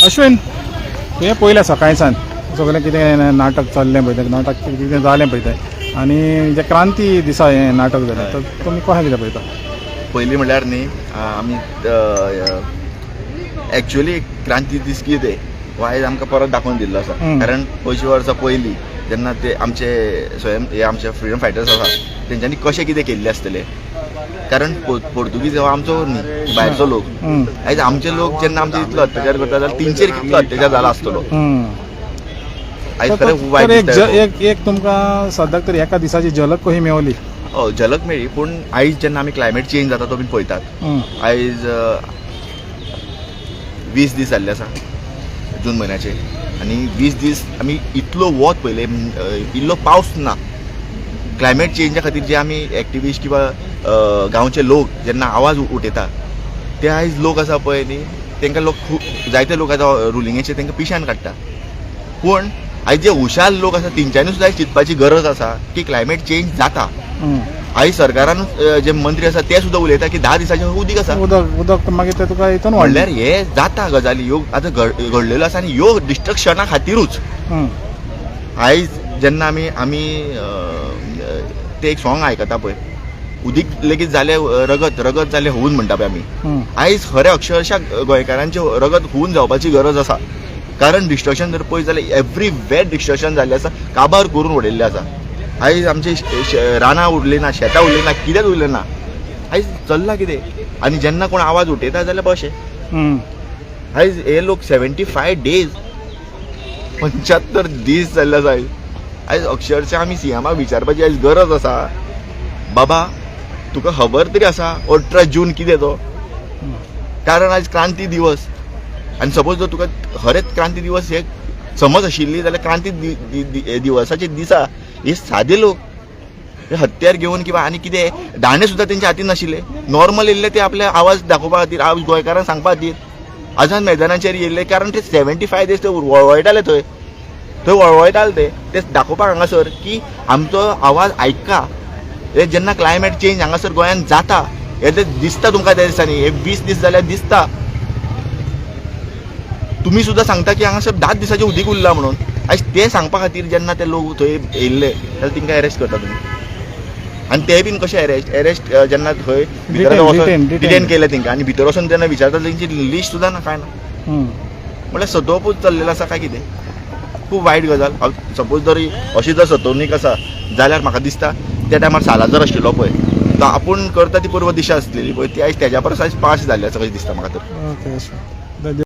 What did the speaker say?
अश्विन तुवें पळयलें सकाळींसान सगळें कितें नाटक चल्लें पळयता नाटक कितें जालें पळयता आनी जे क्रांती दिसा हें नाटक जालें तर तुमी कशें कितें पळयता? पयलीं म्हणल्यार न्ही आमी एक्चुअली क्रांती दीस कितें हो आयज आमकां परत दाखोवन दिल्लो आसा. कारण पयलीं वर्सां पयलीं जेन्ना ते आमचे हे आमचे फ्रिडम फायटर्स आसा तेंच्यांनी कशें कितें केल्लें आसतलें. कारण पोर्तुगीज हो आमचो न्ही भायरचो लोक. आयज आमचे लोक जेन्ना आमचे इतलो अत्याचार करता जाल्यार तेंचेर कितलो अत्याचार जाला आसतलो. आयज खरें वायट दिसता. एक तुमकां सद्याक तरी एका दिसाची झलक कशी मेवली? झलक मेळ्ळी पूण आयज जेन्ना आमी क्लायमेट चेंज जाता तो बीन पळयतात. आयज 20 दीस जाल्ले आसा जून म्हयन्याचे आनी 20 दीस आमी इतलो वत पयले इल्लो पावस ना. क्लायमेट चेंजा खातीर जे आमी एक्टिविस्ट किंवा गांवचे लोक जेन्ना आवाज उठयता ते आयज लोक आसा पळय न्ही तांकां लोक जायते लोक आतां रुलिंगेचे तांकां पिश्यान काडटा. पूण आयज जे हुशार लोक आसा तेंच्यांनी सुद्दां चिंतपाची गरज आसा की क्लायमेट चेंज जाता. आयज सरकारान जे मंत्री आसा ते सुद्दां उलयता की 10 दिसाचें उदीक आसा. उदक मागीर ते तुका हितून म्हणल्यार हे जाता गजाली ह्यो आतां घडलेलो आसा आनी ह्यो डिस्ट्रक्शना खातीरूच. आयज जेन्ना आमी ते एक सॉंग आयकता पळय उदीक लेगीत जालें रगत रगत जालें होऊन म्हणटा पळय आमी. आयज खरें अक्षरशा गोंयकारांचें रगत होऊन जावपाची गरज आसा. कारण डिस्ट्रक्शन जर पळयत जाल्यार एवरीवेर डिस्ट्रक्शन जाल्लें आसा. काबार करून उडयल्लें आसा. आयज आमची रानां उरलीं ना शेतां उरलीं ना कितेंच उरलें ना. आयज चल्लां कितें आनी जेन्ना कोण आवाज उठयता जाल्यार कशें. आयज हे लोक 75 डेज 75 दीस जाल्ले आसा. आयज अक्षरशा आमी सीएमाक विचारपाची आयज गरज आसा बाबा तुका खबर तरी आसा 18 जून कितें तो. कारण आयज क्रांती दिवस आनी सपोज जर तुका खरेंच क्रांती दिवस हे समज आशिल्ली जाल्यार क्रांती दिवसाचे दिसा हे सादे लोक हे हत्यार घेवन किंवा आनी कितें दांडे सुद्दां तेंच्या हातीन नाशिल्ले. नॉर्मल येयल्ले ते आपले आवाज दाखोवपा खातीर आवाज गोंयकारांक सांगपा खातीर आझाद मैदानाचेर येयल्ले. कारण ते 75 डेज ते वळवयताले थंय वळवयताले ते दाखोवपाक हांगासर की आमचो आवाज आयका. हे जेन्ना क्लायमेट चेंज हांगासर गोंयांत जाता हे ते दिसता तुमकां त्या दिसांनी. हे 20 दीस जाल्यार दिसता. तुमी सुद्दां सांगता की हांगासर 10 दिसाचें उदीक उरलां म्हणून. आयज ते सांगपा खातीर जेन्ना ते लोक थंय येयल्ले जाल्यार तांकां अरेस्ट करता तुमी. आनी ते बीन कशें अरेस्ट जेन्ना थंय डिटेन केले तांकां आनी भितर वचून जेन्ना विचारता तेंची लिस्ट सुद्दां ना कांय ना. म्हळ्यार सतोवपूच चल्लेलो आसा काय कितें. खूब वायट गजाल. सपोज जर अशी जर सतवणीक आसा जाल्यार म्हाका दिसता त्या टायमार सालाजार आशिल्लो पळय तो आपूण करता ती पूर्व दिशा आसलेली पळय ती आयज तेज्या परस आयज पास जाल्ली आसा कशें दिसता म्हाका तर.